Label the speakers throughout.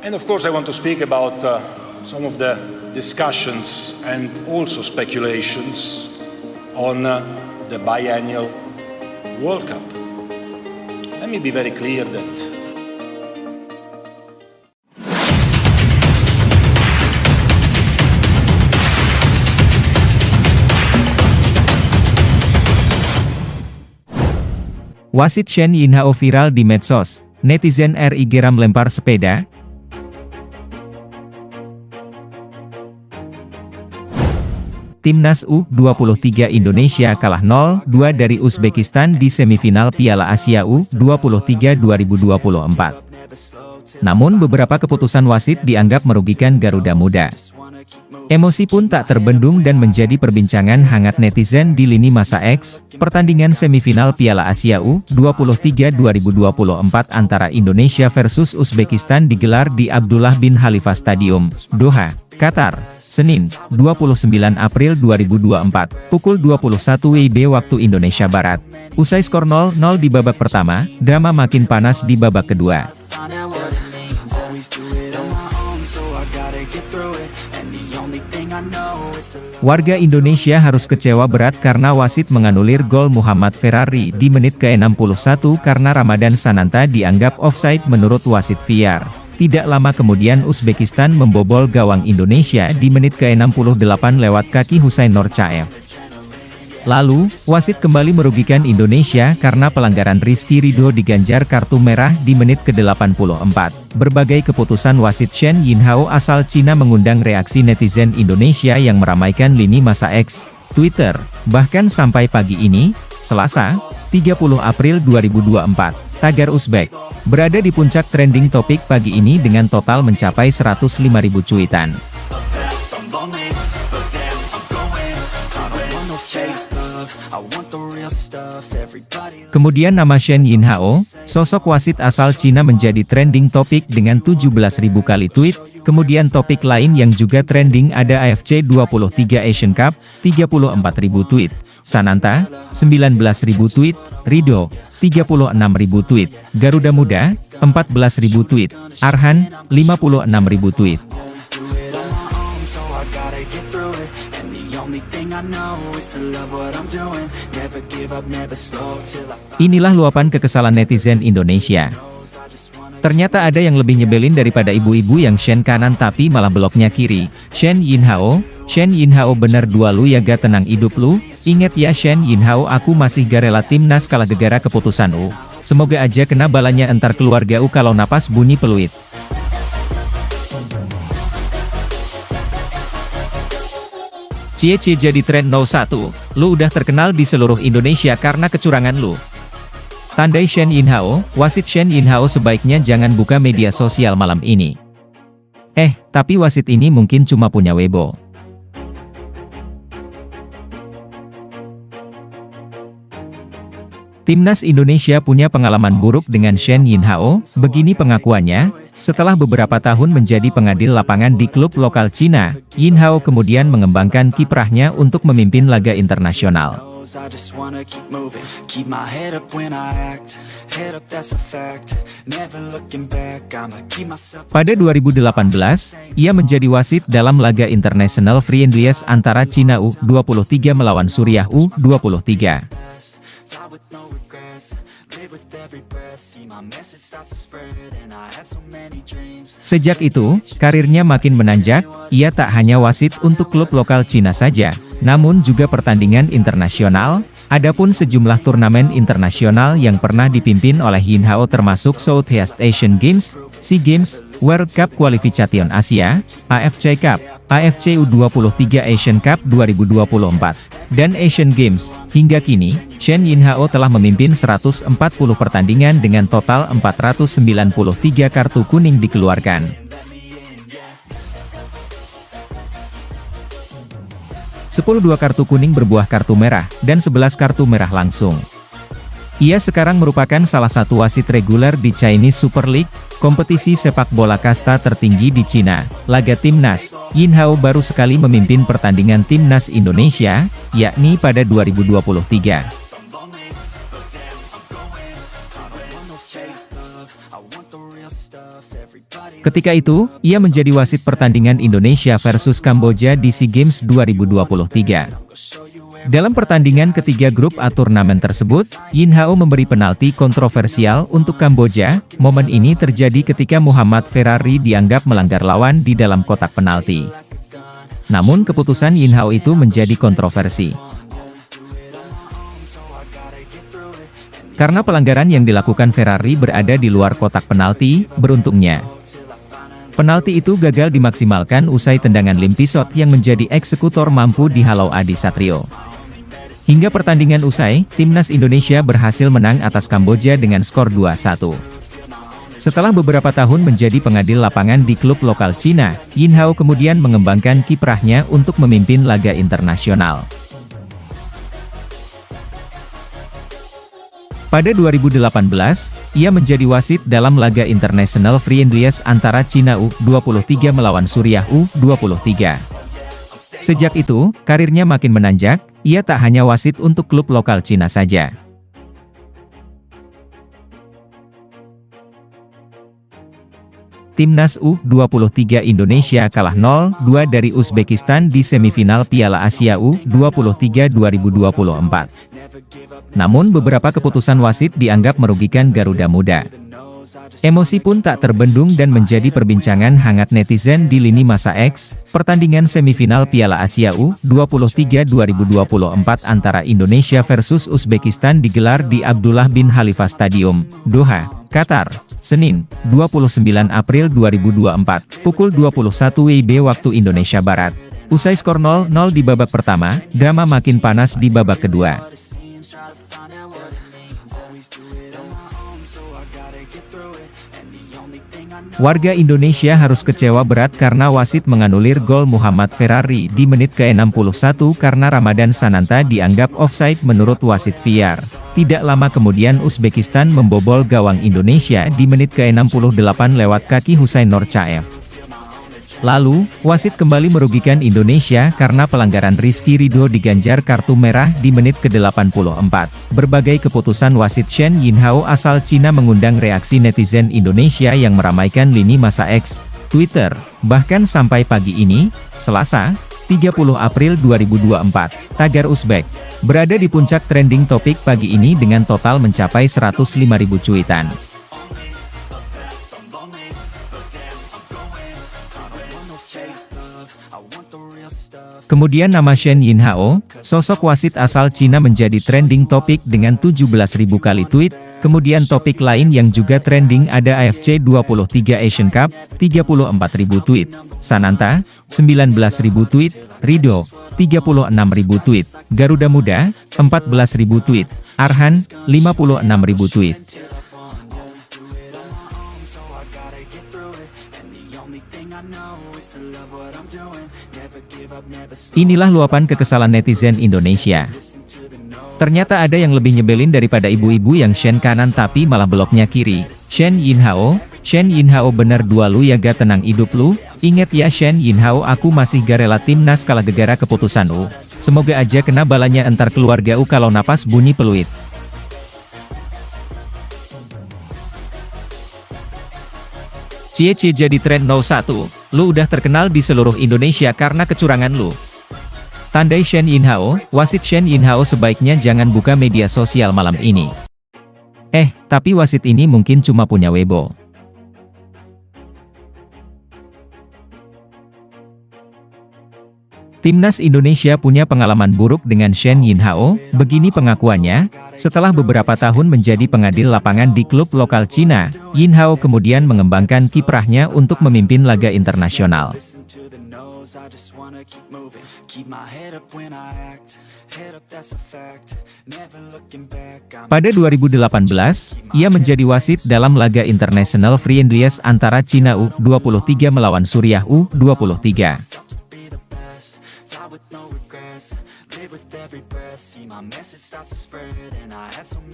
Speaker 1: And of course I want to speak about some of the discussions and also speculations on the biennial World Cup. Let me be very clear that
Speaker 2: wasit Shen Yinhao viral di medsos, netizen RI geram lempar sepeda. Timnas U23 Indonesia kalah 0-2 dari Uzbekistan di semifinal Piala Asia U23 2024. Namun beberapa keputusan wasit dianggap merugikan Garuda Muda. Emosi pun tak terbendung dan menjadi perbincangan hangat netizen di lini masa X. Pertandingan semifinal Piala Asia U23 2024 antara Indonesia versus Uzbekistan digelar di Abdullah bin Khalifa Stadium, Doha, Qatar, Senin, 29 April 2024, pukul 21 WIB waktu Indonesia Barat. Usai skor 0-0 di babak pertama, drama makin panas di babak kedua. Warga Indonesia harus kecewa berat karena wasit menganulir gol Muhammad Ferrari di menit ke-61 karena Ramadan Sananta dianggap offside menurut wasit VAR. Tidak lama kemudian Uzbekistan membobol gawang Indonesia di menit ke-68 lewat kaki Husain Norcaev. Lalu, wasit kembali merugikan Indonesia karena pelanggaran Rizky Ridho diganjar kartu merah di menit ke-84. Berbagai keputusan wasit Shen Yinhao asal Cina mengundang reaksi netizen Indonesia yang meramaikan lini masa X, Twitter, bahkan sampai pagi ini, Selasa, 30 April 2024, tagar Uzbek berada di puncak trending topik pagi ini dengan total mencapai 105.000 cuitan. Kemudian nama Shen Yinhao, sosok wasit asal Cina menjadi trending topik dengan 17.000 kali tweet. Kemudian topik lain yang juga trending ada AFC 23 Asian Cup, 34.000 tweet. Sananta, 19.000 tweet. Ridho, 36.000 tweet. Garuda Muda, 14.000 tweet. Arhan, 56.000 tweet. Inilah luapan kekesalan netizen Indonesia. Ternyata ada yang lebih nyebelin daripada ibu-ibu yang Shen kanan tapi malah beloknya kiri. Shen Yinhao bener dua lu ya ga tenang hidup lu. Ingat ya Shen Yinhao, aku masih ga rela timnas kalah gegara keputusan U. Semoga aja kena balanya entar keluarga U kalau napas bunyi peluit. Cie jadi tren 01, lu udah terkenal di seluruh Indonesia karena kecurangan lu. Tandai Shen Yinhao, wasit Shen Yinhao sebaiknya jangan buka media sosial malam ini. Tapi wasit ini mungkin cuma punya Weibo. Timnas Indonesia punya pengalaman buruk dengan Shen Yinhao, begini pengakuannya, setelah beberapa tahun menjadi pengadil lapangan di klub lokal Cina, Yinhao kemudian mengembangkan kiprahnya untuk memimpin laga internasional. Pada 2018, ia menjadi wasit dalam laga International Friendlies antara Cina U23 melawan Suriah U23. Sejak itu, karirnya makin menanjak. Ia tak hanya wasit untuk klub lokal Cina saja, namun juga pertandingan internasional. Adapun sejumlah turnamen internasional yang pernah dipimpin oleh Yinhao termasuk Southeast Asian Games, SEA Games, World Cup Qualification Asia, AFC Cup, AFC U23 Asian Cup 2024, dan Asian Games. Hingga kini, Shen Yinhao telah memimpin 140 pertandingan dengan total 493 kartu kuning dikeluarkan. 12 kartu kuning berbuah kartu merah, dan 11 kartu merah langsung. Ia sekarang merupakan salah satu wasit reguler di Chinese Super League, kompetisi sepak bola kasta tertinggi di Cina. Laga Timnas, Yinhao baru sekali memimpin pertandingan Timnas Indonesia, yakni pada 2023. Ketika itu, ia menjadi wasit pertandingan Indonesia versus Kamboja di SEA Games 2023. Dalam pertandingan ketiga grup A turnamen tersebut, Yin Hao memberi penalti kontroversial untuk Kamboja. Momen ini terjadi ketika Muhammad Ferrari dianggap melanggar lawan di dalam kotak penalti. Namun keputusan Yin Hao itu menjadi kontroversi. Karena pelanggaran yang dilakukan Ferrari berada di luar kotak penalti, beruntungnya penalti itu gagal dimaksimalkan usai tendangan Lim Pisot yang menjadi eksekutor mampu dihalau Adi Satrio. Hingga pertandingan usai, timnas Indonesia berhasil menang atas Kamboja dengan skor 2-1. Setelah beberapa tahun menjadi pengadil lapangan di klub lokal Cina, Yin Hao kemudian mengembangkan kiprahnya untuk memimpin laga internasional. Pada 2018, ia menjadi wasit dalam laga International Friendlies antara Cina U23 melawan Suriah U23. Sejak itu, karirnya makin menanjak, ia tak hanya wasit untuk klub lokal Cina saja. Timnas U23 Indonesia kalah 0-2 dari Uzbekistan di semifinal Piala Asia U23 2024. Namun beberapa keputusan wasit dianggap merugikan Garuda Muda. Emosi pun tak terbendung dan menjadi perbincangan hangat netizen di lini masa X. Pertandingan semifinal Piala Asia U23 2024 antara Indonesia versus Uzbekistan digelar di Abdullah bin Khalifa Stadium, Doha, Qatar, Senin, 29 April 2024, pukul 21 WIB waktu Indonesia Barat. Usai skor 0-0 di babak pertama, drama makin panas di babak kedua. Warga Indonesia harus kecewa berat karena wasit menganulir gol Muhammad Ferrari di menit ke-61 karena Ramadan Sananta dianggap offside menurut wasit VAR. Tidak lama kemudian Uzbekistan membobol gawang Indonesia di menit ke-68 lewat kaki Husain Norcaev. Lalu, wasit kembali merugikan Indonesia karena pelanggaran Rizky Ridho diganjar kartu merah di menit ke-84. Berbagai keputusan wasit Shen Yinhao asal Cina mengundang reaksi netizen Indonesia yang meramaikan lini masa X, Twitter, bahkan sampai pagi ini, Selasa, 30 April 2024, tagar Uzbek berada di puncak trending topik pagi ini dengan total mencapai 105.000 cuitan. Kemudian nama Shen Yinhao, sosok wasit asal Cina menjadi trending topik dengan 17.000 kali tweet. Kemudian topik lain yang juga trending ada AFC 23 Asian Cup, 34.000 tweet. Sananta, 19.000 tweet. Ridho, 36.000 tweet. Garuda Muda, 14.000 tweet. Arhan, 56.000 tweet. Inilah luapan kekesalan netizen Indonesia. Ternyata ada yang lebih nyebelin daripada ibu-ibu yang Shen kanan tapi malah beloknya kiri. Shen Yinhao bener dua lu ya ga tenang hidup lu. Ingat ya Shen Yinhao, aku masih ga rela timnas kalah gegara keputusan U. Semoga aja kena balanya entar keluarga U kalau napas bunyi peluit. Cie jadi tren 01, lu udah terkenal di seluruh Indonesia karena kecurangan lu. Tandai Shen Yinhao, wasit Shen Yinhao sebaiknya jangan buka media sosial malam ini. Tapi wasit ini mungkin cuma punya Weibo. Timnas Indonesia punya pengalaman buruk dengan Shen Yinhao, begini pengakuannya, setelah beberapa tahun menjadi pengadil lapangan di klub lokal Cina, Yinhao kemudian mengembangkan kiprahnya untuk memimpin laga internasional. Pada 2018, ia menjadi wasit dalam laga International Friendlies antara Cina U23 melawan Suriah U23.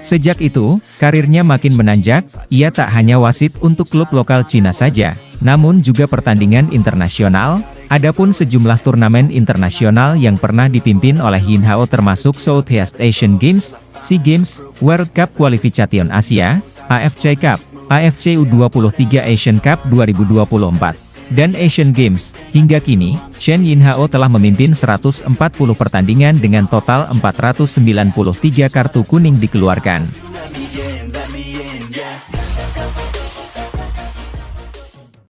Speaker 2: Sejak itu, karirnya makin menanjak. Ia tak hanya wasit untuk klub lokal Cina saja, namun juga pertandingan internasional. Adapun sejumlah turnamen internasional yang pernah dipimpin oleh Yinhao termasuk Southeast Asian Games, SEA Games, World Cup Qualification Asia, AFC Cup, AFC U23 Asian Cup 2024, dan Asian Games. Hingga kini, Shen Yinhao telah memimpin 140 pertandingan dengan total 493 kartu kuning dikeluarkan.